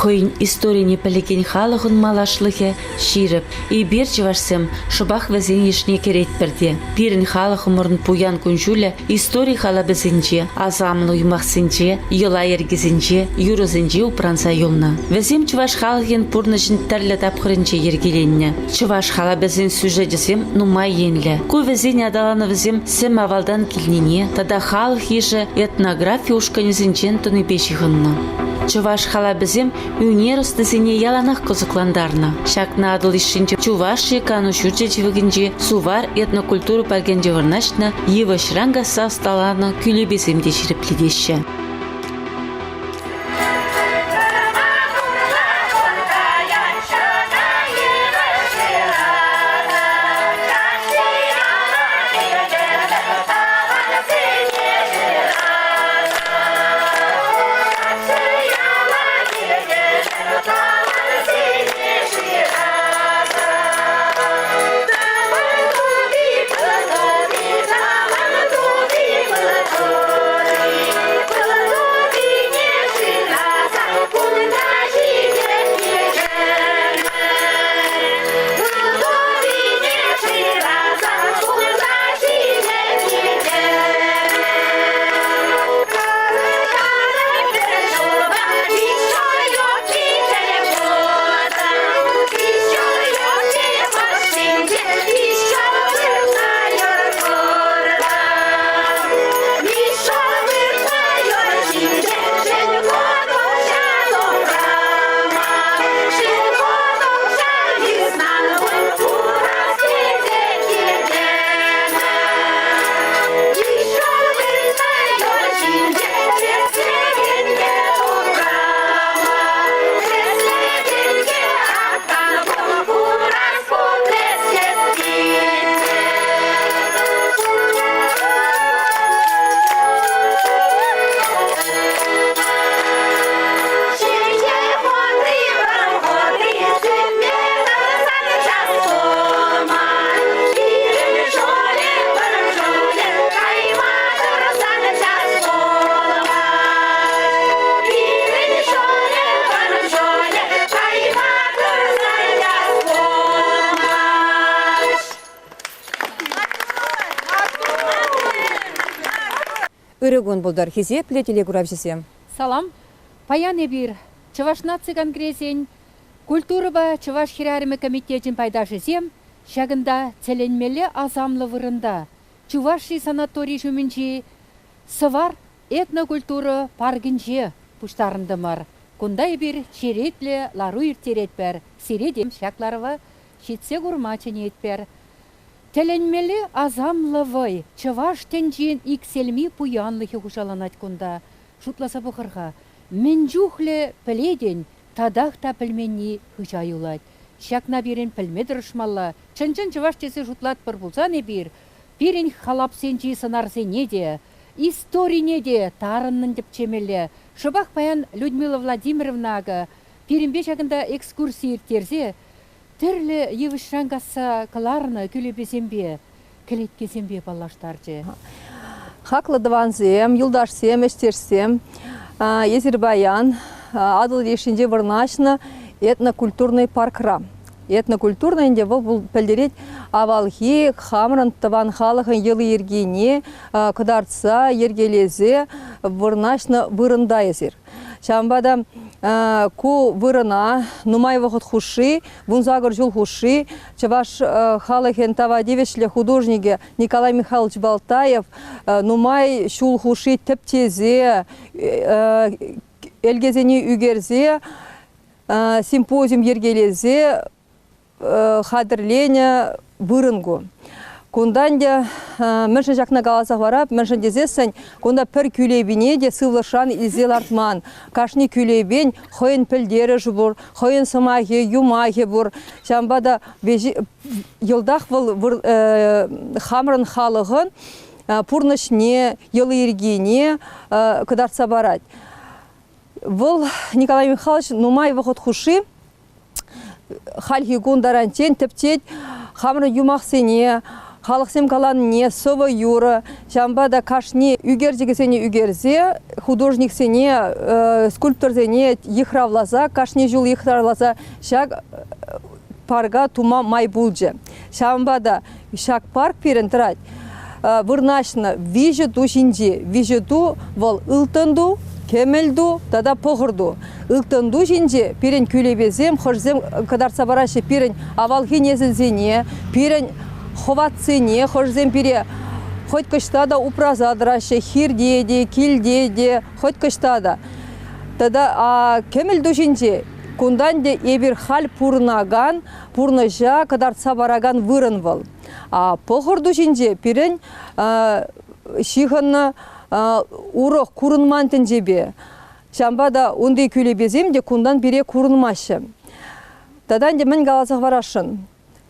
Хойн историяне пәлекен халығын малашлығы ширіп, и берчі вашсем шыбақ вәзен ешне керет бірде. Пирін халық ұмырын пуян күнжулі история хала бізінже, азамын ұймақсынже, йыла ергізінже, юрызынже ұпранса юлна. Вәзем чываш халығын пұрнышын тәрлі тапқырынже ергеленне. Чываш хала бізін сюжетізем нумай енлі. Ку вәзен адаланы вәзем сем авалдан келнене, тада халық еші этнография ушканезінчен тұны пешіғынны. Чуваш хала бізем юнерос дізіне яланақ кызықландарна. Шакна адыл ішінче Чувашия кану шүрчечівігінже сувар этнокультуру пәргенже варнашна евы шранга састаланы күлі беземде шіріпледеші. Өрігін бұлдар хизе плетеле күрабжесем. Салам. Паяны бір Чываш наци конгрессен культураба Чываш хирарымы комитетин пайдашызем шагында целенмелі азамлы вырында. Чуваши санаторий жүмінче сывар этнокультура паргінже пұштарындымыр. Кундай бір черетлі лару иртеретпер, сиредем шакларыва шитсе гурмачын етпер. Теленмелі азамлывы Чываш тенжен икселми пуянлығы құшаланат күнда. Шутласа бұқырға. Мен жүхлі піледен тадақ та пілменні хүжайулад. Шакна берін пілмедір ұшмалла. Чынчын Чываш тесі шутлат бір бұлзаны бір. Берін халапсенчі сынарсене де, историне де тарынның деп чемелі. Шыбақ баян Людмила Владимировнага перінбе шағында экскурсия терзе, түрлі евішрангаса кыларыны күлебезембе, кілеткезембе балаштарчы. Хақлы дыванзем, юлдашсем, эштерсем, Езербаян, адыл решінде вырнашны этнокультурный паркра. Этнокультурный инде бұл пәлдерет авалхи, хамрын тыван халықын елы ергене, кыдарца, ергелезе, вырнашны вырында езер. Шамбада ку вырына, нумай вақыт хуши, вунзагыр жул хуши, Чываш халықын тавадевешлі художнике Николай Михайлович Балтаев, нумай шул хуши тіптезе, элгезені үгерзе, симпозиум ергелезе, хадырлене вырынгу. Кунданде міншін жақна қаласа барап, міншін дезесін, кунда пір күлебіне де сывлышан изел артман. Кашни күлебен хойын пілдері жұбыр, хойын сымахи, юмахи бұр. Шамбада елдақ бұл хамрын халығын пұрнышне, елы ергене кыдарца барад. Бұл Николай Михайлович нумай вахот хуши, хальхи гундарантен, тіптет, хамрын юмақсене, халықсем каланне, совы юры, жамбада кашни үгердегесене үгерзе, художниксене, скульпторзене ехравлаза, кашни жул ехравлаза, шак парга тума май булджи. Жамбада шак парк перен трать, вырнашны вижету шинджи, вижету вол ылтынду, кемелду, тада похырду. Ылтынду шинджи, перен күлебезем, хожзем кадарца барашы, перен авалхи незілзене, перен ховатсыне, хожзем пере, хоть кыштада упразадрашы, хирдеде, килдеде, хоть кыштада. Тада кемелду шинджи, кунданде ебір хал пурнаган, пурныжа кадарца бараган вырын выл. Похырду шинджи, перен шихынны урық курынмантын жебе. Шамбада ондай күлебезем де кундан бере курынмашы. Тадан де мін қаласық барашын.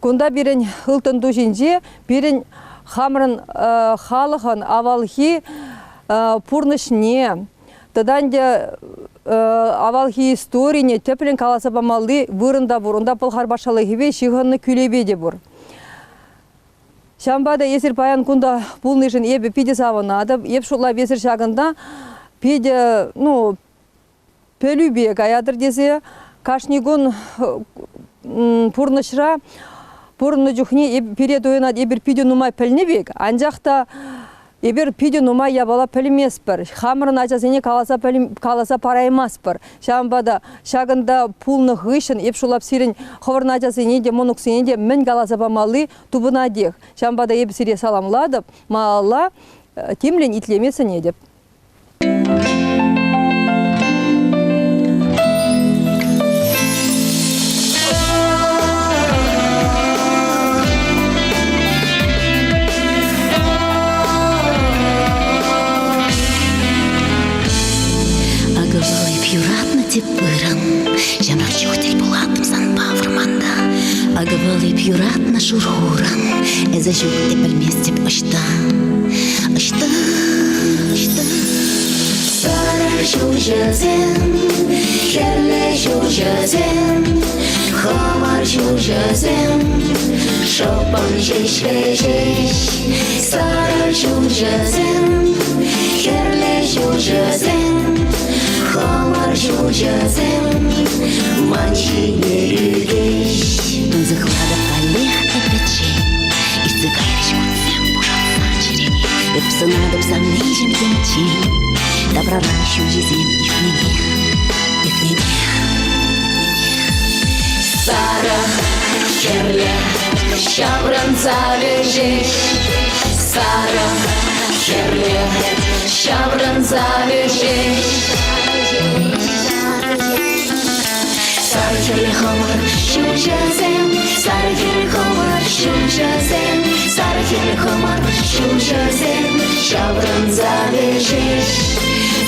Кунда берен ылтынду жинже, берен хамрын халығын авалхи пурнышне. Тадан де авалхи историне тепілін қаласа бамалды вырында бұр. Онда бұл харбашалы хеве шиғынны күлебеде бұр. Шамбада есір паян күнда бұл нышын ебі пиде савынады. Еп шулла бесір шағында пиде, пөлүбек аядыр десе, кашнигун пурнышра, пурны жүхне перед ойнады, ебір пиде нумай пілні бек. Анжақта ебір пиде нумай ябала пілмес бір. Хамырын ачасыне қаласа параймас бір. Шамбада шағында пулны ғышын, еп шулап сирін ховырын ачасыне де, монуксыне де мін қаласа бамалы тубына дех. Шамбада ебі сире саламладып, маалла темлен итлемесіне деп. Жамрақ чухтел булатым сан бавырманда. Агавалы пюратна шурхуран, эза жухте пельместеп ышта. Ышта, ышта. Сара жужазен, херле жужазен, хамар жужазен, шопан жеш-жеш. Сара жужазен, херле жужазен, хамар жужазен, манчи нерюгеш. Захлада олег опечей, и цыгаешь кунцем пужался черене. Эпсонадом сам нижем тенчей, да проращу жизнь их не. Сара, херле, щавран завяжешь. Сара, херле, щавран завяжешь. Сара херле хомар шужазем, Сара херле хомар шужазем, Сара херле хомар шужазем, щавран завяжешь.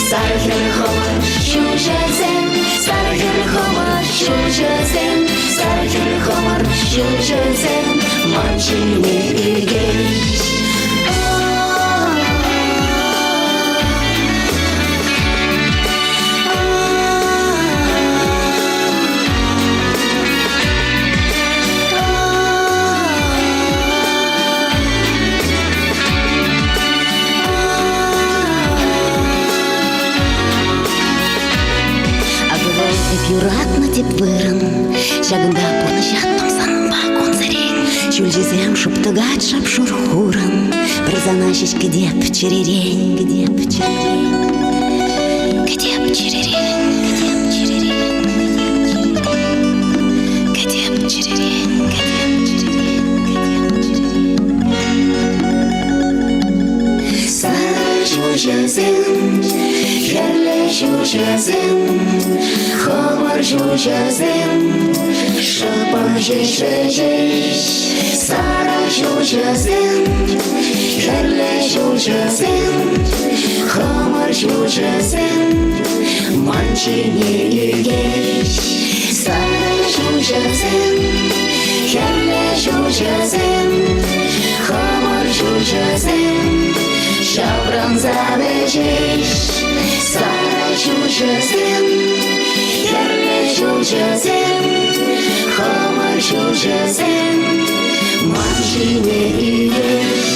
Сара херле хомар шужазем, Сара херле хомар шужазем, Сара херле хомар шужазем, манчи не игеш. Юратна деп вырын, шагында пурны жаттым санба концерен. Шүлжезем шуптыгат шап шурхурын, бір зана шешкі деп черерен, гдеп черерен, гдеп черерен, гдеп черерен, Сара жужазен, херле жужазен, хамар жужазен, шопан жеш-жеш. Сара жужазен, шужызым, хымыр шужызым, манчине үйгеш. Сары шужызым, херле шужызым, хымыр шужызым, шаврын завежеш. Сары шужызым, херле шужызым, хымыр шужызым, манчине үйгеш.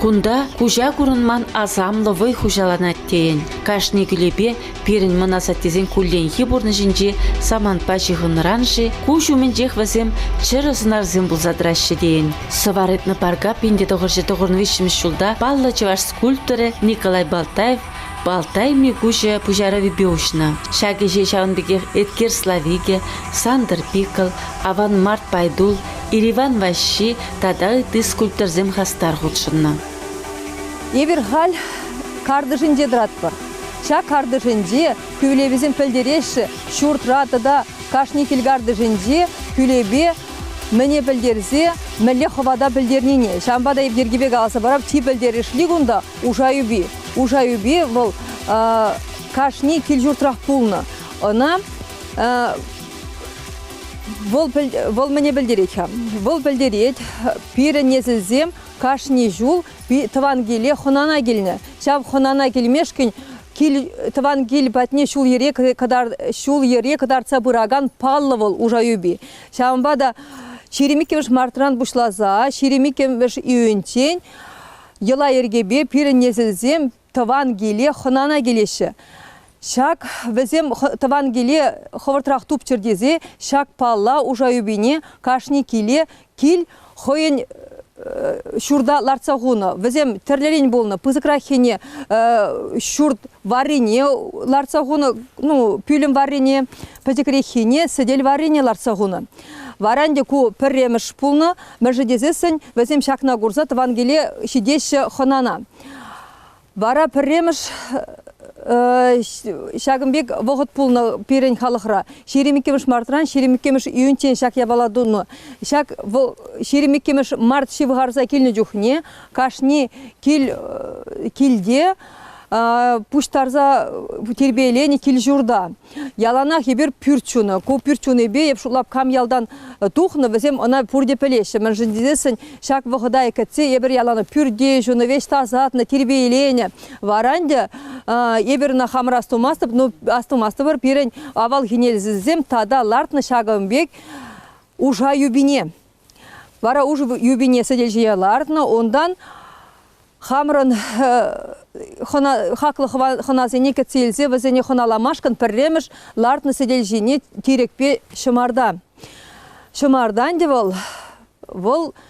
Кунда кужа курынман азамлы вый хужаланат тейін. Кашни күлепе пирін мынасаттезен кулленхи бурны жинже саманпа жиғынранжи, кужумен жех вазем чырызынарзем бұлзадыращы дейін. Сыварытны парга пенде тоғырны вишіміз шулда баллы чаваш скульпторы Николай Балтаев Балтай мигуже пужарави беушна. Шаги же шаунбеге Эдгер Славиге, Сандер Пикл, Аван Март Пайдул, Ириван Ваши, тада ты скульпторзем хастар худшынна. Ебір хал кардыжынде дратпыр. Ша кардыжынде күлебізін пілдереші шурт ратыда кашни кілгардыжынде күлебе міне білдерзе, мілі ховада білдернене. Шамбада ебдергебе қаласа барап, ти білдерешлі күнда ужаюби. Ужаюби бұл кашни кілжуртрақ пулны. Она бұл міне білдерет. Бұл білдерет пирін незілзем кашни жул тыван келе хонана келіне. Шам хонана келмешкін тыван кел бәтіне шул ере кадар цабыраган паллы бұл ужаюби. Шамбада Шеремикемш мартран бушлаза, шеремикемш үйінчен, ела ергебе пирін незілзем тыван келе хонана келеші. Шак візем тыван келе ховыртрақ тупчырдезе, шак палла ужаюбине кашни келе кел хойын шурда ларцағуны. Візем тірлерен болны, пызыкрахене шурд варене ларцағуны, пүлім варене, пәзекрехене, сәдел варене ларцағуны. Варанде ку пірреміш пулны, мәжедезесін візем шакна гурза тывангеле шидеші хонана. Вара пірреміш шагымбек вғыт пулны перен халықра. Шеремекеміш мартран, шеремекеміш үйінчен шак ябаладуны. Шеремекеміш март шивғарза келіне жүхне, кашни келде, пуштарза тербейлені кел журда. Яланақ ебір пүрчуны. Ку пүрчуны бе епшулап кам ялдан тухны, візем она пурде пелеші. Мен жындезесін шак вғыдай кәтсе, ебір яланы пүрде, жуны веш тазатны, тербейлені. Варанде ебір на хамыр астумастып, астумастыбыр пирен авал генелзізем тада лартны шагымбек ужа юбине. Вара уж юбине сәделжия лартны, ондан хамрын хақлы хоназене кәтселзе, візене хоналамашкан пірреміш лартны сәделжіне терекпе шымарда. Шымардан де ол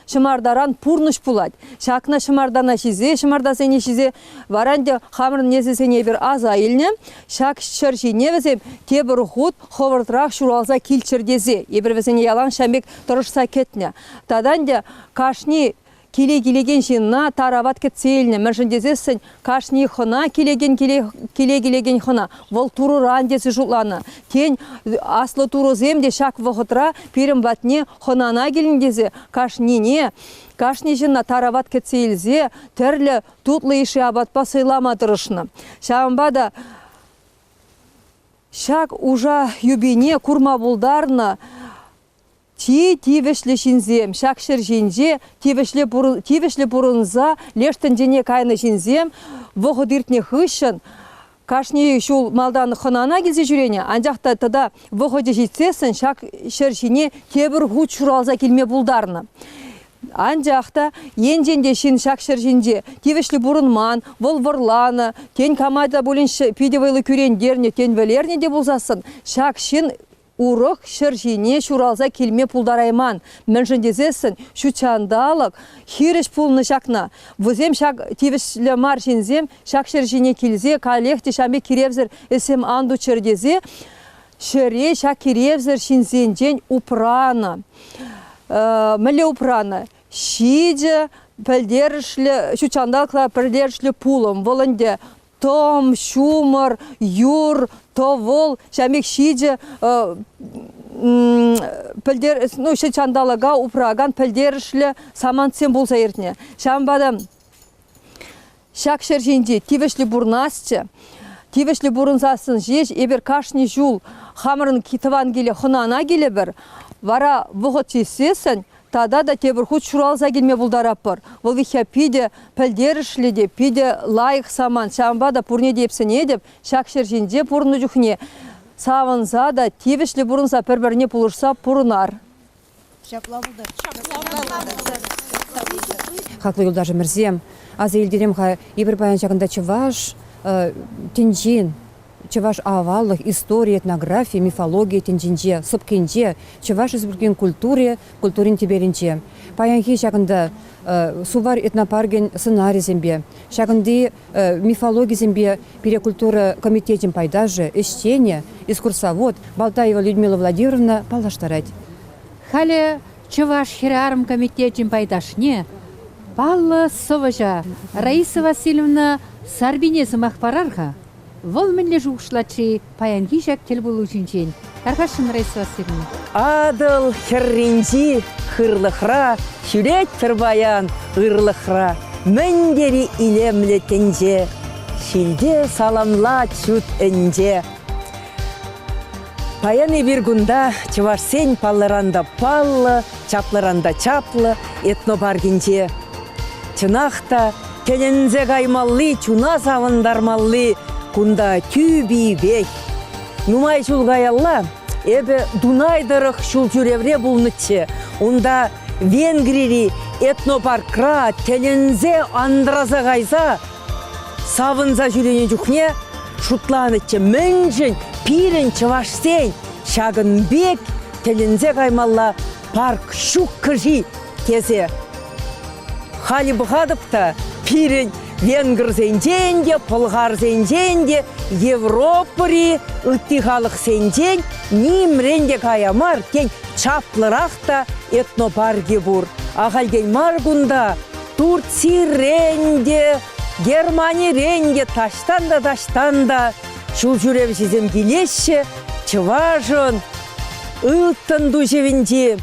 шымардаран пурныш пулад. Шақна шымардана шизе, шымардасене шизе, варанде хамрын незесене бір аза еліне, шақ шыржіне візем тебір худ ховыртырақ шуралза келчірдезе. Ебір візене ялан шамбек тұрышса кетіне. Таданде кашни келеген жинна тарават кетселіне, мәржіндезесін кашни хына келеген хына. Вол туру рандесі жұланы. Кен аслы туру земде шак вғытра перім батне хынана келіндезе кашнине. Кашни жинна тарават кетселзе тәрлі тутлы еші абатпа сыйлама тұрышны. Шамбада шак ужа юбине курма булдарны тивешлі жинзем, шакшыр жинже, тивешлі бұрынза, лештін дене кайны жинзем, вғы диртне хышын, кашни шул малдан хынана келзе жүрене, анжақта тада вғы де жетсесін, шакшыр жине тебір ғуд шуралза келме бұлдарны. Анжақта енженде шин шакшыр жинже, тивешлі бұрынман, вол вұрланы, кен камайда болын пидевайлы күрендерне, кен вәлерне де болзасын, шакшын урық шыржине шуралза келме пулдарайман. Мәнжіндезесін шу чандалық хиріш пулны шакна. Візем шак тивішлі мар жинзем шак шыржине келзе калехте шаме керевзір есем анду чырдезе шыре шак керевзір шинзенжен упраны. Мілі упраны. Шиде пілдерішлі, шу чандалықла пілдерішлі пулым. Волынде том, шумыр, юр, то вол, шамек шиде пілдер, ну, ще чандалыға упраган пілдерішлі самантсен болса ертіне. Шамбада шак шерженде тивешлі бурнасчы, тивешлі бурынсасын жеш, ебір кашни жул хамырын китыван келе, хынана келе бір, вара бұғыт чесесін, тада да тебір худ шуралза келме бұлдарап бір. Бұл вихя пиде пілдерішлі де, пиде лайық саман, шамбада пурне депсін едіп, шак шерженде пурны жүхне. Савынса да тивешлі бұрынса бір-біріне пұлырса пұрынар. Хаклы юлдажы мірзем, аз елдерем ха ебір баян жағында чываш, тенжин, чываш аваллық, история, этнография, мифология тенжинже, сыпкенже, чываш избірген культурин теберінже. Паянхи жағында сувар этнопарген сценарий зембе, шагынды мифология зембе перекультура комитетен пайдажы, ищене, экскурсовод Балтаева Людмила Владимировна палаштарать. Халі чываш хирарым комитетен пайдашне, паллы соважа Раиса Васильевна Сарбинезі мақпарарға, вол мінлі жуғышлачы паянги жак тел болу жінжен. Арқашын Раиса Васильевна. Адыл херринжи хырлыхра, шүрет баян ырлыхра, міндері илемлі тенже, шилде саламла чүт энже. Паяны bir гунда чывашсен паллыранда паллы, чаплыранда чаплы, этнопаргинже. Чынақта телензе каймаллы, чуна савындармаллы, кунда тюби бек. Нумай чулгаялла, эбе Дунайдырық шул жүревре булнычы. Унда Венгрири этнопаркра телензе андраза кайса, савынза жүрене жүхне, шутланычы мэнжін, пирін чывашсен, шагын бек, телензе каймалла парк шук кыжи тезе. Хали бұғадыпта пирін венгр зенженде, пылғар зенженде, Европари ыттихалық сенжен, нимренде каямар кен чаплырақта этнопарги бур. Ағалген маргунда Турци ренде, Германия ренде таштанда, шул жүревшізем келеші, чыважын, ыттын дұжевінде,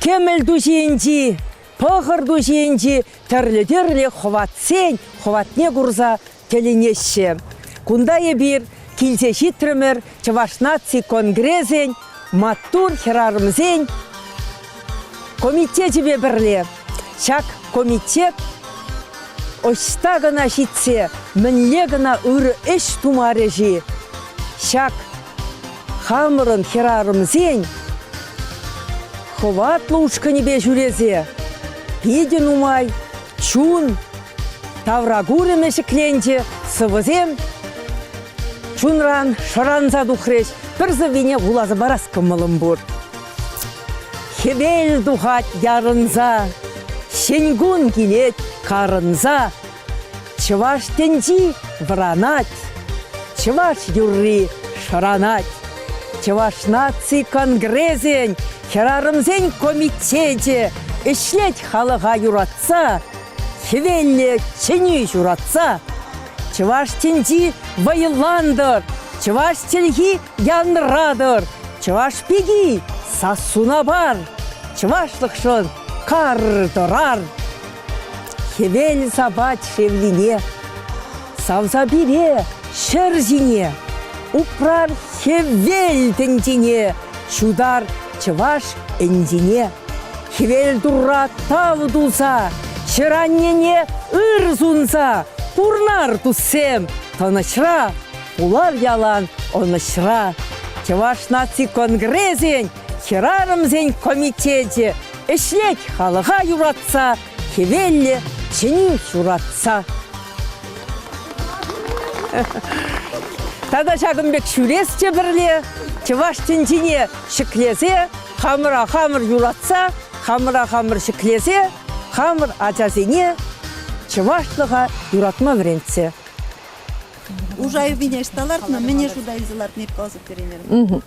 кемел дұжевінде, пығыр дұжевінде, тірлі хватне күрза теленеші. Кундай бір келсеші трімір чываш наци конгрезен, маттур херарымзен, комитеті бірле. Шак комитет Ошта гына шитсе, мінле гына үрі іш тумарежі. Шак хамырын херарымзен, хватлы ұшқынебе жүрезе. Педен умай, чун, таврагуры мешікленде, сывызем, чунран, шыранза дұхреш, бір зывене ғулазы барас кымылым бұр. Хебел дұхат ярынза, шенгун келет карынза, чываш тенжи вранать, чываш юрри шыранать, чываш наци конгрезен, херарымзен комитете, ішлет халыға юратса, хевелле чені юратса, чываш тенжи вайыландыр, чываш телги янрадыр, чываш пеги сасуна бар, чывашлықшын кардырар. Хевел забать шевлине, савза бире шерзине, упрар хевел тендине, чудар чываш эндине. Хевел дура тавдуза, шыраннене ырзунза, пурнар туссем, тонышра, улар ялан онышра. Чываш наци конгрезен, херарымзен комитете, ішлек халыға юратса, хевелле чені юратса. Тада Шагынбек шүресте бірле, чываш тенжине шіклезе, хамыр юратса, хамыр шіклезе, хамыр ажазене, чывашлыға юратма вренце. Ужаю бинешталартна, мене жуда изалартны паузу перенерім.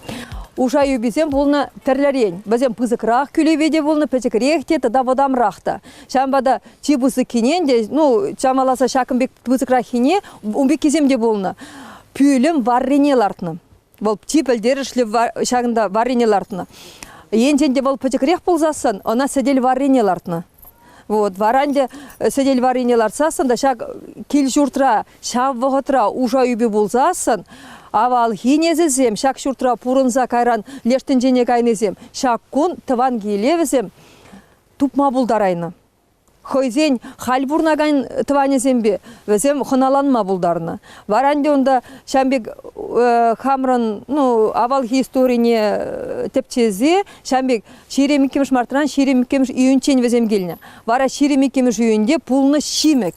Ужаю бізем болна тірлерен. Бізем пызықрақ күлебеде болна, пәчекіректе, тада водамрақта. Шамбада чибусы кененде, ну, чамаласа Шакынбек пызықрақ хине, умбек кеземде болна. Пүлім варрене лартны. Вол типелдерішлі шағында вареньелартына. Енженде вол пөтекірек болзасын, она сәдел вареньелартына. Вот, варанде сәдел вареньелартсасын, да шақ кел жұртыра, шав вғытыра, ұжа үйбе болзасын, авал хинезізем, шақ жұртыра пұрынза кайран, лештін жене кайнезем, шақ күн тыван келевізем, тупма бұлдарайны. Хойзен хал бурнаган тыванезембе, везем хоналанма булдарына. Варанде онда шамбек хамран, авал историне тепчезе, шамбек ширемикемш мартран, ширемикемш үйінчен везем келіне. Вара ширемикемш үйінде пулны шимек.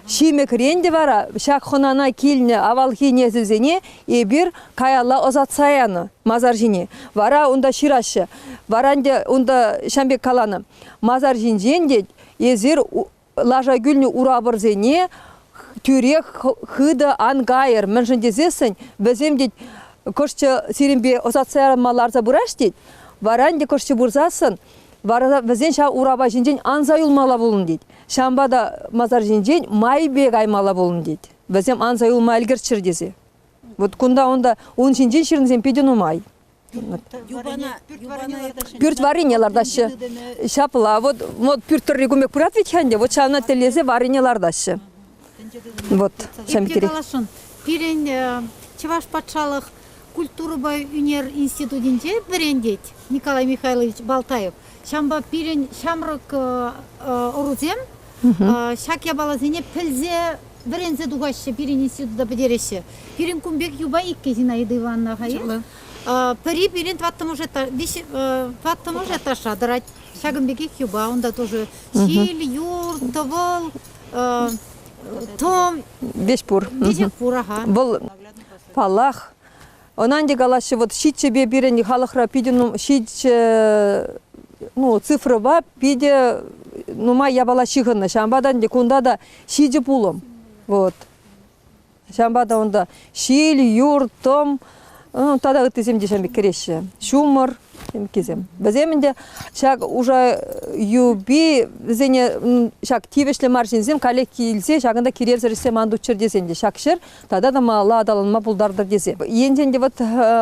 Шимек ренде вара, шак хонана келіне авал хинезізене, ебір каялла озатсаяны, мазар жіне. Вара онда ширашы, варанде онда шамбек каланы. Мазар жинженде, езір лажа гүлні урабырзене, түрек хыды ангайыр. Мен жындезесін, бізем дед, көшчі сиренбе озатсаярмаларза бұраш дед, варанде көшчі бұрзасын, бізен ша ураба жинжен анзайылмала болын дед. Шамбада мазар жинжен майбек аймала болын дед. Бізем анзайылма әлгірчір дезе. Вот күнда онда он жинжен шырынзен педен умай. Пюрт вареньелардашы. Шапла, вот пюрттер регумек пурат ветхенде, вот шавна телезе вареньелардашы. Вот, шамикери. Пирен Чеваш патшалық культура өнер институтінде бірендет Николай Михайлович Балтаев. Шамба пирен шамрық ұрузем, шак ябалазене пілзе бірензе дуғашы пирен институтда бідереше. Пирен күмбек юба икке Зинаида Ивановна ғайын. Пири пирен тваттымыжа ташадырать. Шагымбеке юба, онда тоже чил, юр, тавыл, том. Бешпур. Бешпур, ага. Бұл палах. Онан де галашы, вот шитче бе бирен халықра пиден, шитче, цифры ба, пиде, ма ябала шиғынны. Шамбадан де кунда да шиджи пулым. Вот. Шамбада онда шил, юр, том, тада ұттызем де шамбек кереші. Шумыр, кезем. Біземінде шак уже юби, бізене шак тивешлі маржинзем, коллег келсе, шағында керерзі ресем андучыр дезенде шакшыр, тада да мала адалынма бұлдардыр дезе. Енженде вот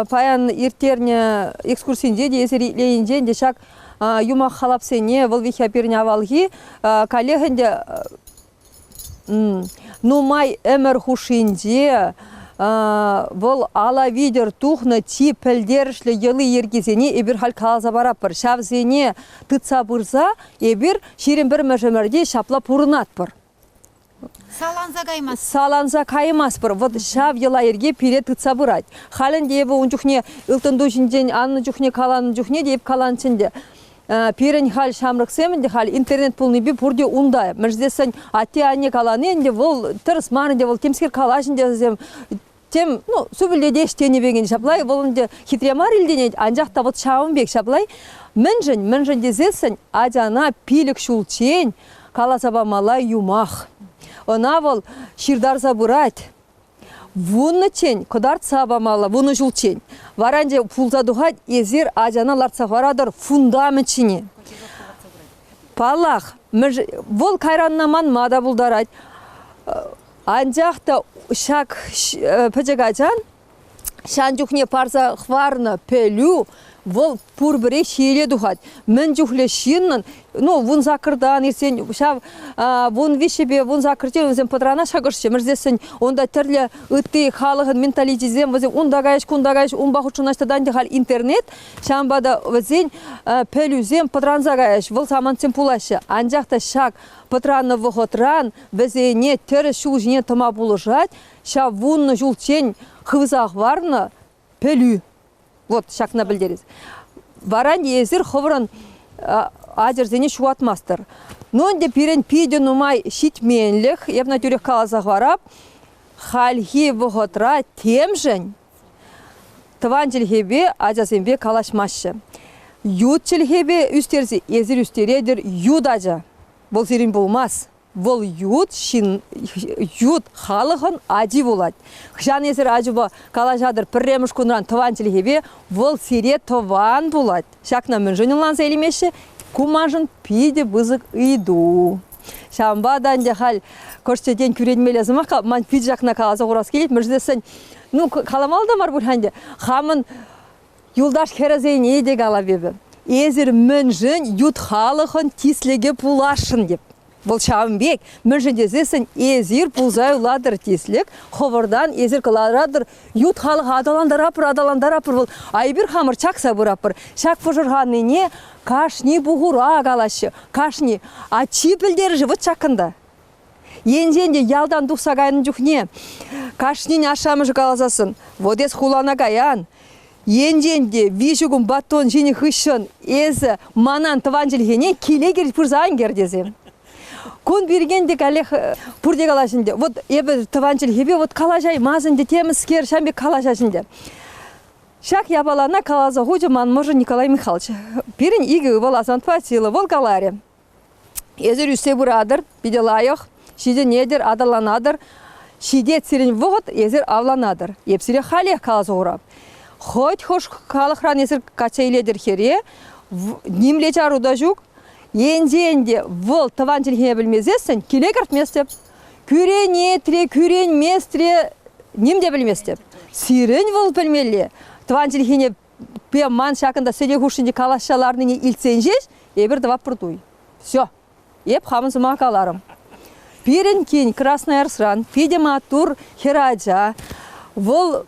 паян ертерне экскурсинде дезері лейінженде шак юмақ халапсене, вылвихи аперне авалги, коллегінде нумай әмір хушинде, бұл ала видер тухны ти пілдерішлі елі ергезене ебір хал қалаза бараппыр. Шавзене тұтса бұрза, ебір шерен бір мәжімірде шапла пұрынат бір. Саланза каймас. Саланза каймас бір. Вот шав ела ерге пире тұтса бұрат. Халын дейбі он жүхне ұлтынду жінден, анны жүхне каланы жүхне дейб каланчынде. Пирен хал шамрық семінде хал интернет пулны би пурде ундай. Мәждесін ати ане каланы енде бұл тұрыс марынде бұл темскер калашынде зем. Тем, сөбілде дештені беген шаплай, болынде хитремар илденет, анжақта вот шауын бек шаплай. Мінжін дезесін, ажана пилік шулчен, каласабамала юмақ. Она бол ширдарза бұрат. Вуны чен, кодарт сабамала, вуны жулчен. Варанде пулзадуғат, езер ажана ларцахварадыр фундамент чіне. Палах, бол кайраннаман мада бұлдарат. Анжақта шак пәжігачан, шан жүхне парза хварны пелю, вол пурбіре шейле дұғат. Мен жүхле шиннын, вун закырдан ерсен, вун вишебе, вун закыртен, өзен патрана шағыршы. Мірзесін, онда түрлі үтті халығын менталитизем, ондағайш, күндағайш, ұнбақұтшынаштадан де хал интернет, шамбада өзен пелюзем патранзағайш, вол саманцем пулашы. Анжақта шак патраны вұғытран, бізене түрі шул жіне тыма бұлыжат, ша вунны жүлчен қывызақ варны пелю. Вот, шакна білдеріз. Баран езір хывырын адерзене шуатмастыр. Нонде пирен пиден умай шитменлік, ебна түрек қалазақ варап, халхи вұғытра темжін, тыван жылхебе ажасенбе калашмашы. Ют жылхебе үстерзі, езір үстередір ют ажа. Бұл зерін болмас. Бұл ют халығын аджи болады. Жан езір ажыба кала жадыр пірреміш күнран тыван жылхебе, бұл сире тыван болады. Шакна мүн жөнілан зәйлемеші, кумажын пиде бұзық үйду. Şambadan de hal koşçeden kürenmelezim ama man pidjakna kalasa uras kelip müjdesen ну kalamал да mar bu hande hamın yoldaş kerezeyin iyi de gala bebe ezir münjün yut halıhın tislege pulaşın dep бұл Шамбек мünjün dezesen ezir pulzay uladır tislek hovardan ezir kılaраdır yut halı adalandarapır бұл айбир хамыр чакса бурапыр шак пожырғаны не кашни бугура галашы кашни а чипілдері же вот чакында Енженде ялдан тухсагайын жүхне, кашнин ашамыш галазасын, водес хулана гаян. Енженде вишугун батон жini хышын, езі манан тыванжылгене келегер пырзайын кердезем. Кун бергенде калех пурде галашынде, вот ебі тыванжылгебе, вот калажай мазынде теміз кер, шамбек калажашынде. Шак ябалана калаза худыман может Николай Михайлович. Пирин игі воласан патилы, вол каларе. Езір үсте бурадыр, биделайық. Şide nedir adalanadır. Şide tsirin vogot ezer avlanadır. Epsire halih kalası uğrab. Hoş kalıhran ezer kaçayledir heriye. Nimle çaruda juk. Ende vol tavançılhine bilmezesen kile kartmestep. Küren etre, küren mestre nimde bilmestep. Siren vol bilmeli. Tavançılhine pe man şakında sede huşindi kalaşalarını iltsenjeş. Eber dava pırduy. Все. Еп хамыз мақаларым. Пирен кейін Красный Арслан, Педематур, Хираджа, бұл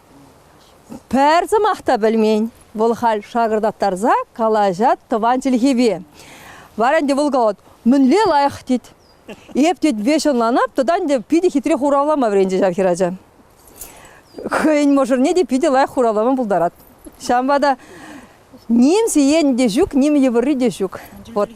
пәрзі мақта білмейн, бұл хал шағырдаттарза калажат тыванчылхебе. Варенде бұл қалад, мүнле лайық дейді. Еп дейді бешонланап, тұдан де пиде хитре хуралама вренде жав Хираджа. Хүйін можырне де пиде лайық хуралама бұлдарат. Шамбада немсе енде жүк, нем евірі де жүк. Вот.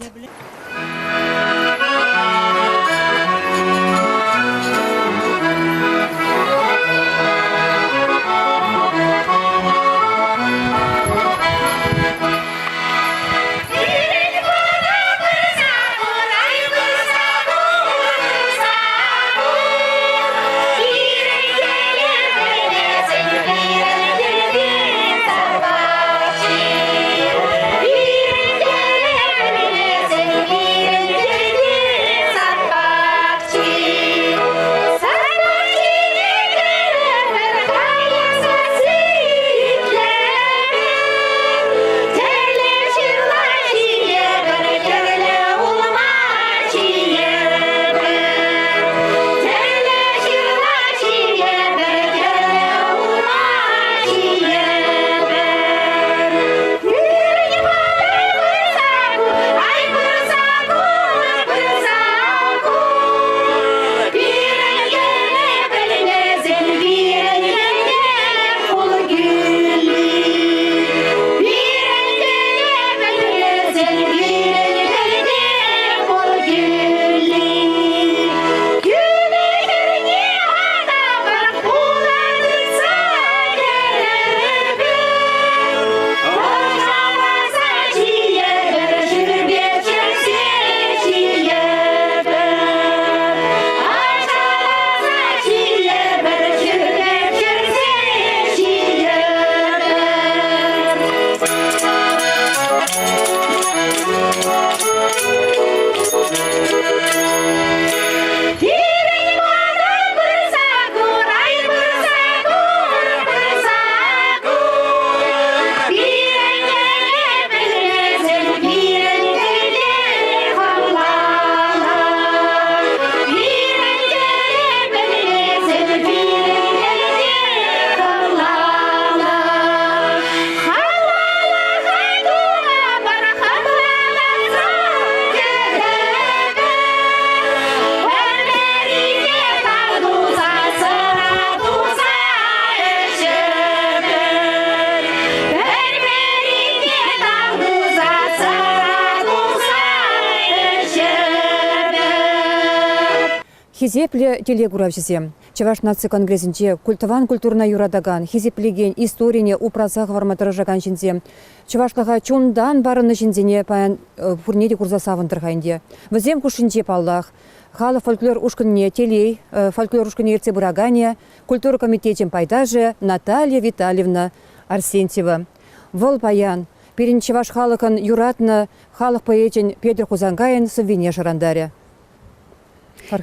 Хизепле телегуравчизе. Чаваш наци конгрессинче культыван культурна юрадаган, хизеплеген историне упразах варматыражаган шинзе. Чавашлага чундан барыны шинзене паян пурнеди курза савындыргайнде. Візем кушинче паллах. Халы фольклор ушкынне телей, фольклор ушкынне ерце бурагане, культура комитетен пайдаже Наталья Витальевна Арсентьева. Вол паян. Перен чаваш халыкын юратны халық поэтен Петр Хузангайын сывине шарандаре.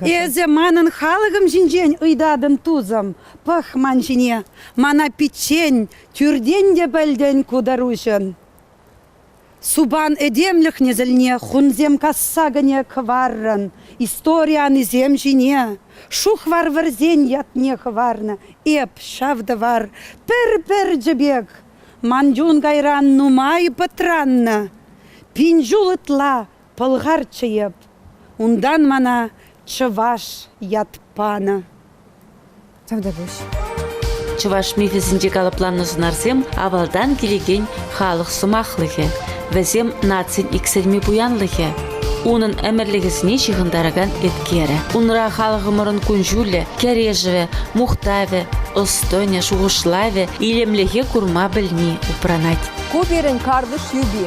Эзе манын халыгым жинжен ыйдадын тузым, пых манжине, мана пичень, тюрден де бәлден кударушын. Субан эдемліх незілне, хунзем кассагыне кваррын, историяны зем жине, шух вар варзен ятне кварны, эп шавды вар, пір жібек, мандюн гайран нумай бытранны, пинжул ытла, пылғар чыеп, ундан мана чываш ятпаны. Тавда буш. Чуваш мифесінде калыпланны сунарсем, авалдан келеген халық сумақлығы. Вәзем нацин иксельми буянлығы. Унын әмірлігісіне шығындараган еткері. Унра халығы мұрын күнжулі, кәрежіві, мұқтаві, ұстоне, шуғышлаві, илемліге күрма білні ұпранать. Куберін кардыш юби.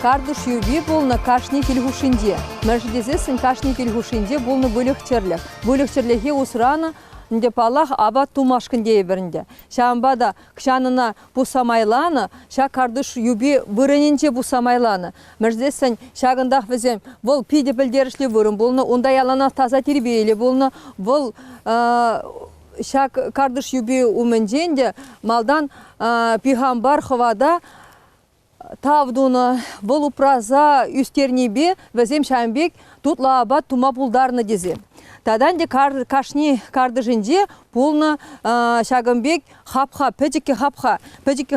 Кардыш юби болны кашни келгушинде. Мәждезесін кашни келгушинде болны бөлікчерлік. Бөлікчерліге усраны деп Аллах аба тумашкынде берінде. Шамбада кшанына бусамайланы, ша кардыш юби бұрыненде бусамайланы. Мәждесін шағындақ візем, бұл пиде білдерішлі бұрын болны, онда ялана таза тербейлі болны, бұл шак кардыш юби уменденде малдан пигамбар ховада тавдуны бұл упраза үстернебе візем шамбек тутла абат тума пулдарны дезе. Тадан де кашни кардыжынде пулны шагымбек хапха, пәжікке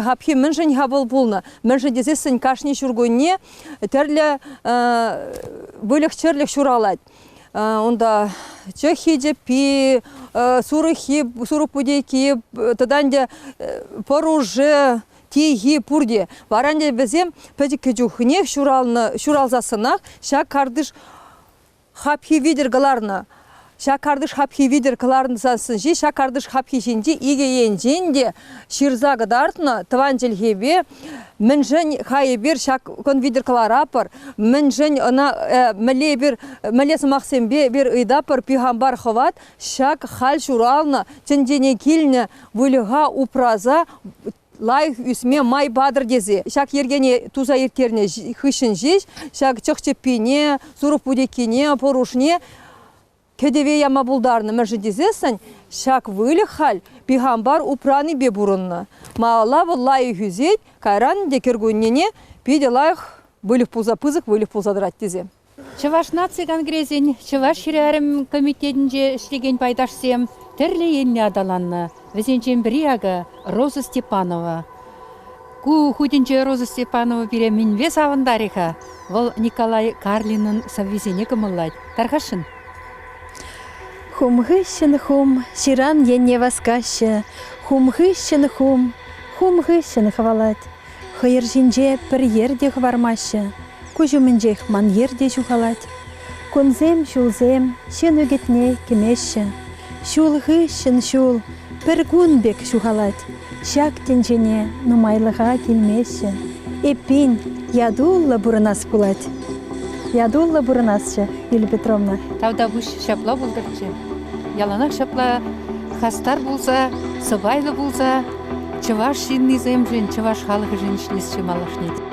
хапхи мінжін хабыл пулны. Мінжін дезесін кашни шүргөнне тәрлі бөлікчерлік шуралайды. Онда чехи жепи, суры пудеки, тадан де поружы, тиги пурде. Баранде бізем пәжікке жүхіне шуралзасынақ шак кардыш хапхи видергаларны. Шак кардыш хапхи видергаларны засын же, шак кардыш хапхи жинде, иге енженде ширзагы дартны, таван желхебе, мінжін хайыбер шак кон видергалар апыр, мінжін мәлесі мақсембе бір ыйдапыр пигамбар ховат, шак хал шуралны, чендене келіні вылыға упраза, лайх үсме май бадыр дезе. Шак ергене туза ертеріне хышын жеш, шак чықчеппене, сурып будекене, порушне, кедеве яма булдарны мәжі дезесін, шак вылы хал, пигамбар упраны бе бұрынны. Маала бұл лайх үзет, кайран декергөннене, педе лайх вылых пулза пызық, вылых пулза дырат дезе. Чываш нация конгресін, Чываш ширярым комитетінде ішлеген пайдашсем, тірлі еліне адаланны. Везенчен біріяғы Роза Степанова. Ку худенче Роза Степанова бире минве савындариха. Вол Николай Карлинын саввезене кымыллайды. Тархашын. Хумгыщен хум, ширан енне васкаще. Хумгыщен хум, хумгыщен хвалать. Хайыр жинже пір ерде хвармаще. Кужумінжех ман ерде жухалать. Кунзем, шулзем, шен үгетне кемеше. Шулгыщен шул, пір гунбек шухалать. Шак тенжене нумайлыға келмеше. Эпин ядулла бұрынас пулать. Ядулла бұрынасшы, Юлия Петровна. Тавда бұш шапла бұлдырчы. Яланақ шапла хастар болса, сыбайлы болса, Чываш шинный земжен, Чываш халығы женшілесші малашнеді.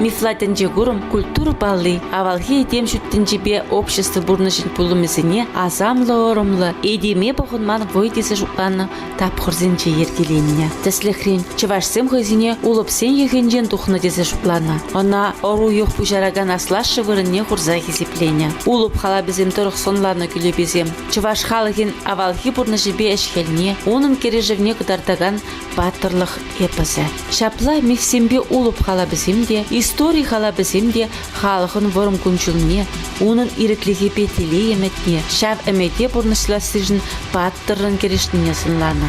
Мифлатенже гурум культура баллы, авалхи етем шүттенжебе общество бурнышын пулымызыне азамлы орымлы, едеме бұғынман войдесі жұққаны тапқырзенже ергеленіне. Тәсліхрен, Чывашсем ғызіне улыпсен егенжен тұхны десі жұқланы. Она ору юқ пұжараган аслашы вырынне құрза кезеплене. Улып қала бізем тұрық сонланы күлі бізем. Чываш халығын авалхи бурнышыбе әшхеліне, оның кережевне күдардаган батырлық епізі. Шапла мифсембе улып қала біземде, история хала біземде халықын вырым күнчіліне, оның иреклігі бетелей еметне, шав әмете бұрнышласыжын баттырын керештіне сынланы.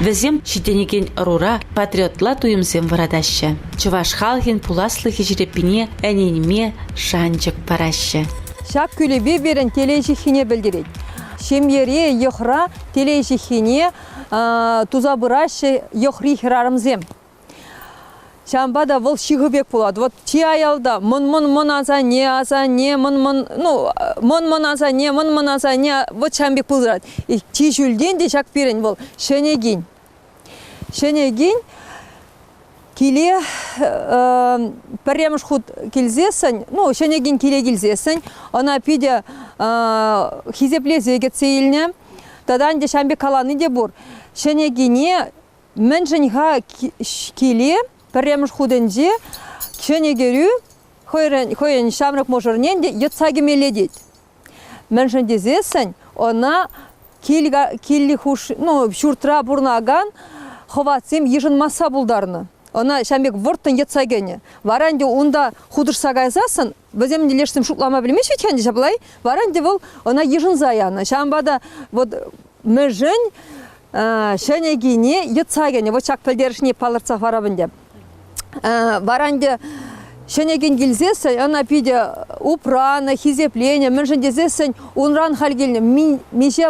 Візем шетенеген рура патриотла туымсем варадашы. Чываш халықын пуласлығы жерепіне әненме шанчық парашы. Шак күлебе берін тележихіне білдіреді. Шемере еқра тележихіне туза бұрашы еқри хирарымзем. Шамбада вол шигыбек болады. Вот чи аялда мон аза не, мон аза не, вот шамбек пулдырат. И чи жүлден де шак берен вол шенегин. Шенегин Киле пәрреміш худ келзесін, ну, шенеген киле келзесін, она пиде хизеплезе кетсейліне, тадан де шамбе каланы де бұр. Шенегене мен женға киле пәрреміш худенде шенегерю хойын шамрық можырнен де етсаге меледет. Мен жендезесін, она килли хуш, ну, шуртра бұрнаган ховатсем ежін маса бұлдарны. Она шамбек вұрттын етсагене. Варанде онда худырсагайзасын, бізем делешсім шутлама білмеш веткенде жаблай, варанде бұл она ежін заяны. Шамбада вот мүжін шенегене етсагене, вот чак пілдерішіне палырцақ варабынде. Варанде шенеген келзесін, она пиде упраны, хизепление, мен жендезесін унран халгеліне, мише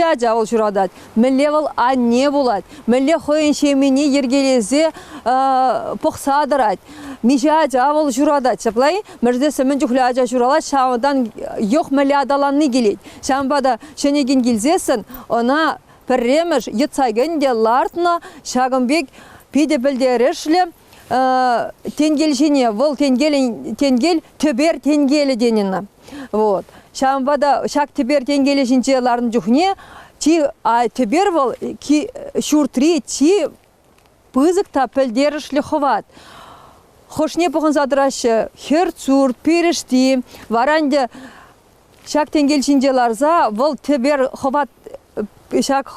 ажавыл жүрадад, мінле бұл анне болады, мінле қойын шемені ергелезе пұқсадырад, мише ажавыл жүрадад, шаплай, мәрдесі мен жүхлі ажа жүралад, шамыдан йоқ мінле адаланны келейді. Шамбада шенеген келзесін, она пірреміш етсайгенде лартына шағынбек пиде білдерішлі, тенгел жіне, бұл тенгел төбер тенгелі денені. Вот. Шамбада шак төбер тенгелі жінчеларын жүхне, төбер бұл шуртри, пызықта пілдерішлі ховат. Хошне бұғын задырашы, херцур, перішті, варанде шак тенгел жінчеларза, бұл төбер ховат, шак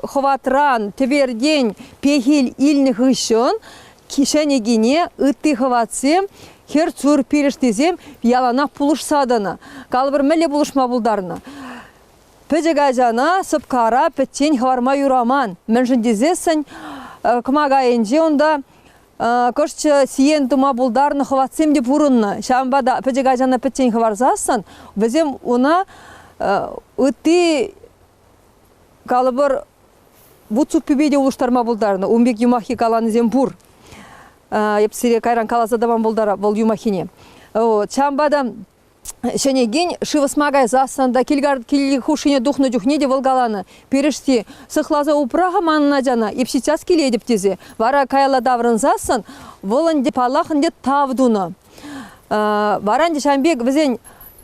ховатран, төбер день, пехил ильних үшін, кишенегене ытты хватсем, хер цур перештезем, яланақ пулышсадыны. Калбір мәлі пулышма бұлдарына. Пөжегажана сыпқара пөттен хварма юраман. Мәншіндезесін кымағайынже онда көшчі сиен тума бұлдарына хватсем деп ұрынны. Шамбада пөжегажана пөттен хварзасын, бізем ona ытты калбір бұтсуп пебеде ұлыштарма бұлдарына. Умбек юмахи каланы земпур. Епсире кайран калазадаман болдара бол юмахине. Чамбада шенеген шивасмагай засанда килли хушине духну духнеде волгаланы. Перешти сыхлаза упрага манна жана епситяс келедіп тезе. Вара кайла даврын засын воланде палахынде тавдуны. Варанде шамбек візен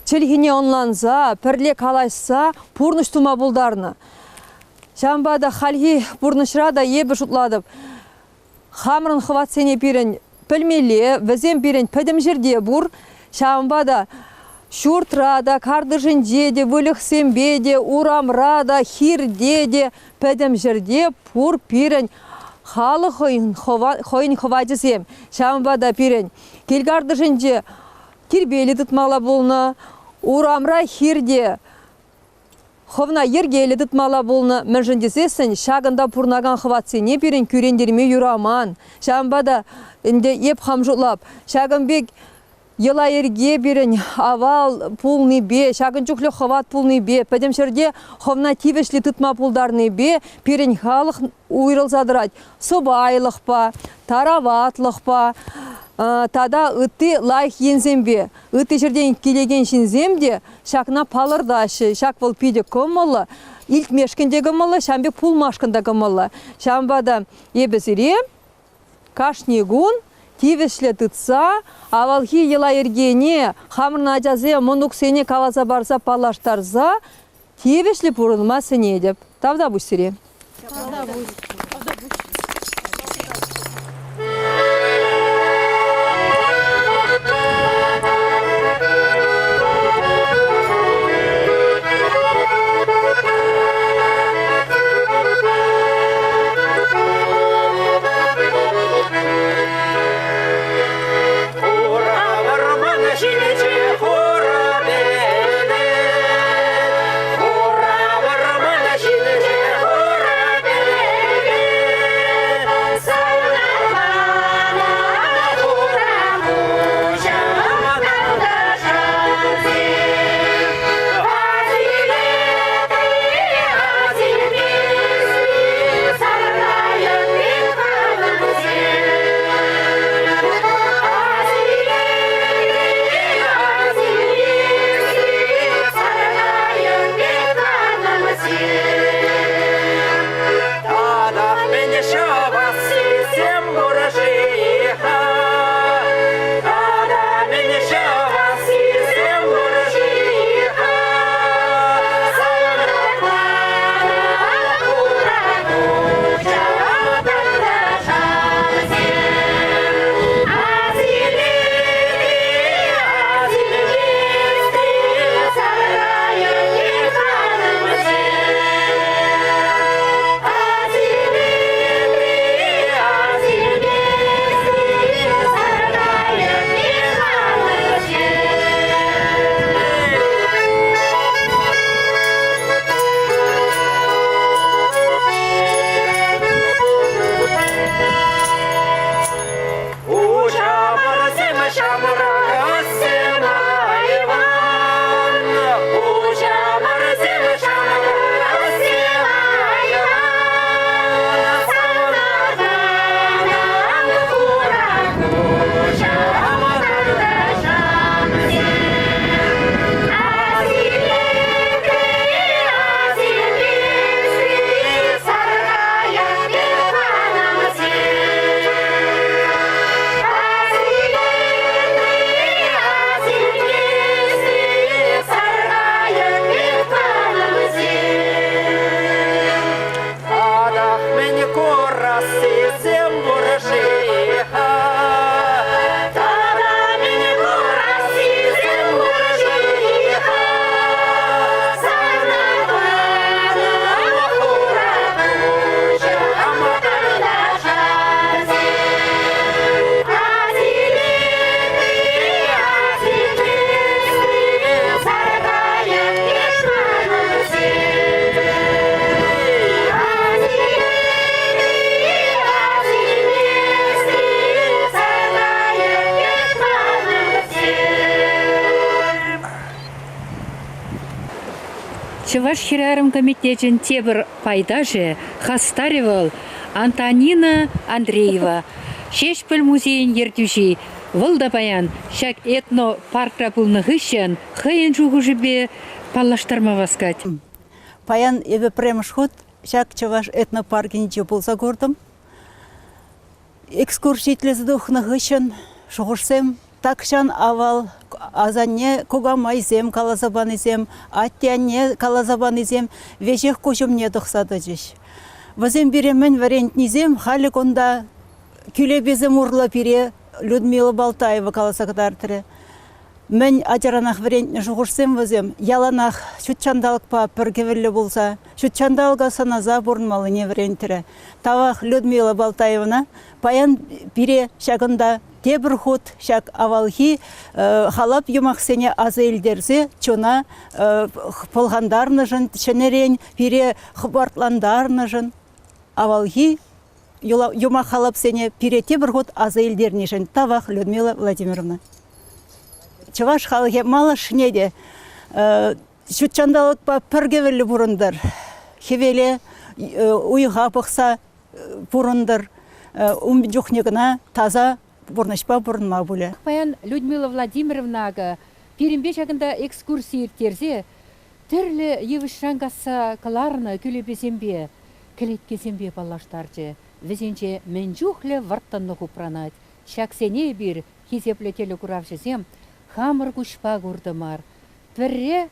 челгене онланза, пірле калайса пурныш тума болдарны. Шамбада халги пурнышрада ебі шутладып. Хамрын хватсене пирен пілмеле, візен пирен пәдім жерде бұр, шамбада шуртрада, кардыжынде, вылықсембеде, урамрада, хирдеде, пәдім жерде пұр пирен халы хойын хватсем. Шамбада пирен келгардыжынде кирбелі тұтмала болны, урамра хирде, ховна ергелі дытмала болны мәжіндесесін шағында пұрнаған хватсене берін күрендерме юраман. Шамбада инде еп хамжулап. Шағынбек ела ерге берін авал пулны бе, шағын жүхлі хват пулны бе, пәдемшерде ховна тивешлі дытма пулдарны бе, берін халық уйрылзадырад. Собайлық па, тараватлық па, тада ытты лайх ензембе, ытты жерден келеген шинземде, шакна палырдашы, шак бол пиде көмілі, илк мешкіндегі мылы, шамбе пул машкындегі мылы. Шамбада ебізіре, кашнегун, тивешлі тұтса, авалхи ела ергене, хамырна жазе, мұндық сене калаза барса палаштарза, тивешлі пұрылма сене деп. Тавда бұсыре. Ура, Чуваш хирарым комитетин тебір пайдаже Хастаревал Антонина Андреева. Шешпіл музейін ертуші вылда баян шак этно паркра пулны хыщан хыйын жугу жібе паллаштарма васкать. Паян эбе премш ход, шак чаваш этнопаркинче болса көрдім. Экскурситлес духны хыщан шуғырсем, такшан авал азанне когамайзем, калазабанызем, аттянне калазабанызем, вежех кожымне дұқсады жеш. Вазем беремен варентнизем, халі конда күлебезем урла пире Людмила Балтаева каласақтартыры. Мен ажаранақ варентне жуғырсем вазем, яланақ шүтчандалық па піргевелі болса, шүтчандалға саназа бұрынмалы не варенттірі. Тавақ Людмила Балтаевна паян пире шағында тебір ход шак авалхи халап юмақсене азы елдерзе чона полғандарныжын, шенерен пире хыбартландарныжын авалхи юмақ халап сене пире тебір ход азы елдернежін. Тавақ Людмила Владимировна. Чаваш халыхе малы шнеде шүтчандалық па піргевелі бұрындар. Хевеле уйға пықса бұрындар. Жүхнегіна таза бұрнышпа бұрынма бұлі. Паян Людмила Владимировнага пиренбе шагында экскурсии терзе түрлі евішрангаса каларны күлебезембе, кілеткезембе балаштарчы. Везенче менжухле варттанны купранать. Шаксене бір хизеплетелі күравшызем хамыр күшпа күрдімар. Пірре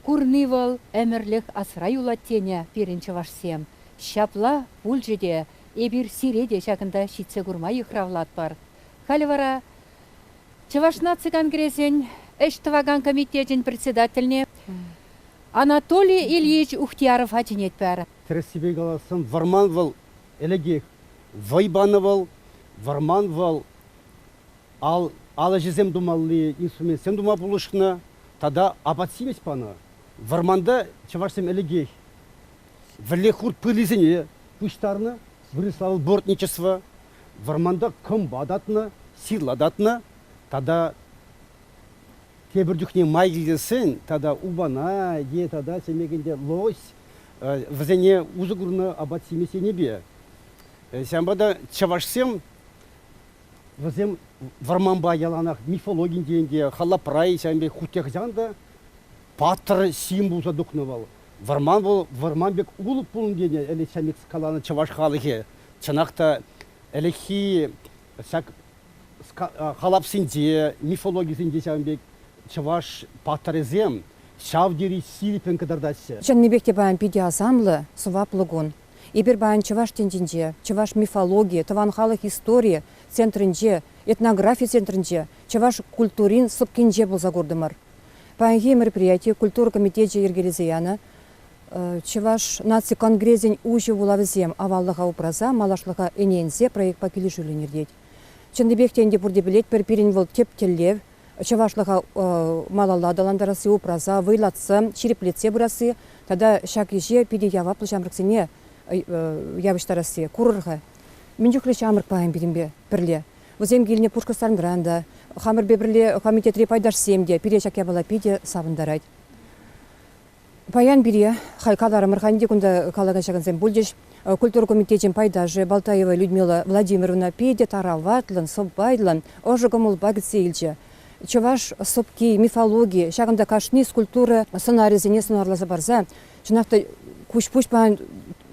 курнывал әмірлік асрай улаттене пиренче вашсем. Шапла пульжеде, эбир сиреде шакында шитсе күрмай ихравлат бар. Халивара Чаваш наци конгрессен эштваган комитетин председательне Анатолий Ильич Ухтияров атинет пәрі. Тресибей галасын варман вал элегек, вайбаны вал, варман вал, ала жезем думалли инструмент сем дума булышқына, тада абатсимес паны. Варманда чавашсем элегек, варле хурт пылизіне, пуштарны, вырыславыл бортничество, варманда кым бадатны, сирладатны, тада тебірдюхне майгілдесін, тада убана, е тада семегенде лось, візене узыгурны абатсимесе небе. Сямбада чавашсем, візем варманба яланақ мифологин дейінде, халапрай, сямбе хутехзанда, патыр симбуза дұқнывал. Варманбек улып болын дене, әлі сәмек скаланы чаваш халығы. Чанақта әліхи халапсынде, мифологисінде сәмбек чаваш патырызем, шавдері силипен кадардашы. Чаннебекте баян пиде азамлы, суваплыгун. Ибір баян чаваш тенденде, чаваш мифология, таван халық история центрінде, этнография центрінде, чаваш культурин сыпкенде болса көрдімір. Баянге мероприятие культура комитете ергелезияны, чаваш наци конгрезен уже улавызем аваллыға упраза, малашлыға энензе проект пакели жүлінердет. Чаннебектенде бұрде білет бір пирен вол тептеллев, чавашлыға малаладаландарасы упраза, вайлатсы, череплетсе бұрасы, тада шак еже пиде яваплы жамрықсене явыштарасы, курырға. Мен жүклі жамрық байын бедімбе бірле. Өзем келіне пушка сарындранда, хамырбе бірле комитетре пайдашсемде, пире шак ябала пиде сабындарайд. Паян бире, халькалары мырханде күнді калаган шағынсен бұлдеш, культура комитетен пайдажы Балтаева Людмила Владимировна пиде тараватлын, соббайдлын, ожығымыл багытсе илчі. Чаваш сопки, мифология, шағында кашни скульптура сценаризіне сынарлазы барза, жынақты күш-пуш баған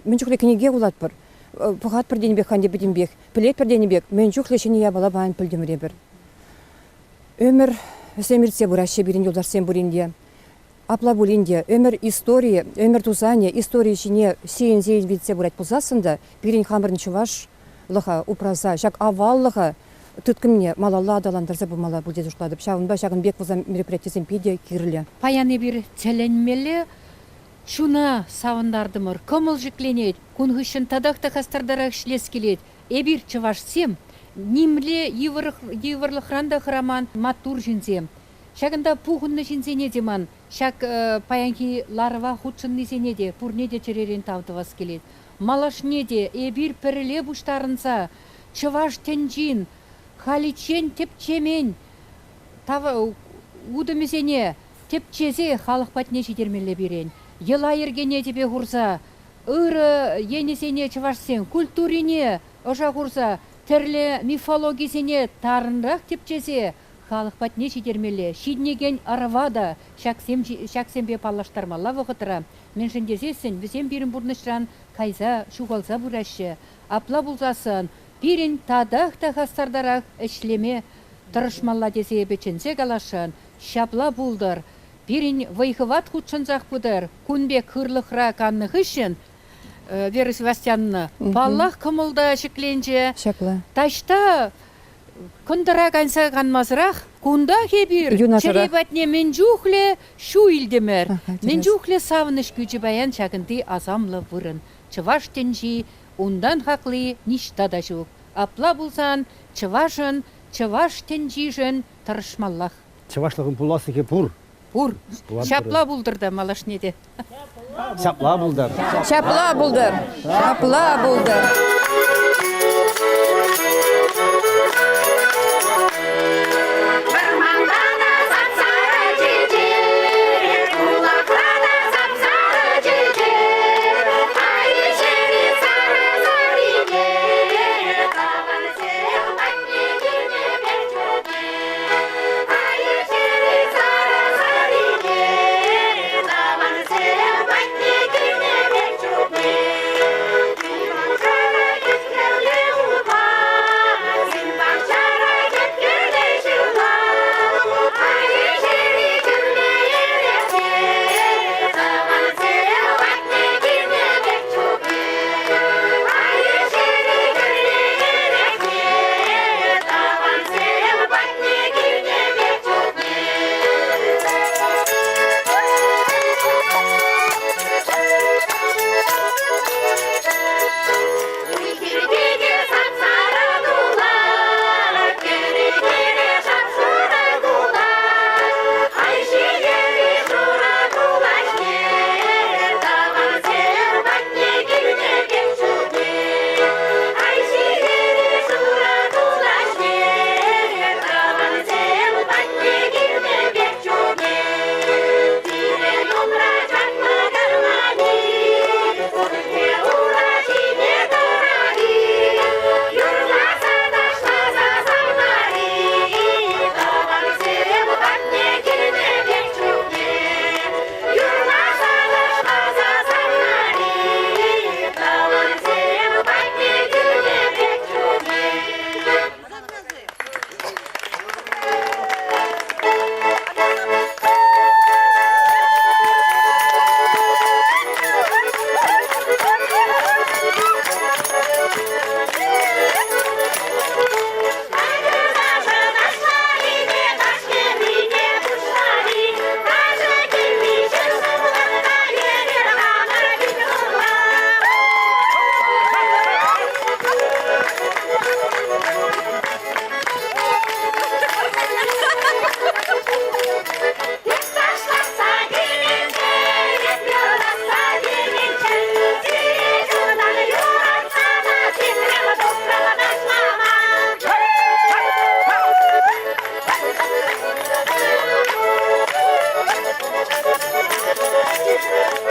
мен жүклі кенеге улат бір. Пұғат бірденебек, ханде беденбек, пілет бірденебек, мен жүклі шене ябала баған пілдеміре бір. Өмір сөміртсе бұрашы бірін елдарсен бұрынде. Апла бұлінде, өмір история, өмір тузане, история жіне сейін зейін бетсе бұрайт бұзасында, бірін қамырын чуваш лыға упраза, жак аваллыға түткімне малалла адаландырса бұл мала бұл деді ұшладып. Шағынба шағын бек бұза мероприятиясын пейде кирілі. Паяны бір тәлінмелі шуна савындардымыр, көміл жүкленет, күнгішін тадақта қастардарақ шлес келет. Эбір чываш сем, немле евірлі хранда храман матур жінзем. Шағында пұғынны жінзене деман, шақ паянки ларыва худшынны зенеде, пұрнеде черерен тавдывас келет. Малашнеде, эбір піріле бұштарынса, чываш тенжин, халичен тепчемен, удымызене тепчезе халық патне жидермелі берен. Ела ергене тебе хурса, ыры енесене чывашсен, культурине, ожа хурса, тірлі мифологисене тарынрақ тепчесе, халық патне читермелі, шиднеген арвада, шаксембе паллаштармалла вғытыра. Мен жіндесесін, бізем бірін бұрнышран кайза, шуғалса бұрашы, апла бұлзасын, бірін тадақ тағастардарақ ішлеме, тұрышмалла десе беченсе калашын, шапла бұлдыр, бірін вайхыват худшынзақ бұдыр, күнбек хырлықра каннық үшін, Вера Севастьянна, баллах кымылда шекленже, ташта күндіра канса канмазырақ, кунда хебір, черебатне мен жухле шу илдемер, мен жухле савыныш күчі баян шагынды азамлы вырын. Чываш тенжи, ундан хақлы ништа да жук. Апла булсан, чывашын, чываш тенжижін тұрышмаллах. Чывашлығын пуласы ке пур. Пур. Шапла булдырды малашнеде. Шапла булдар. Шапла булдар. Шапла булдар. Thank you.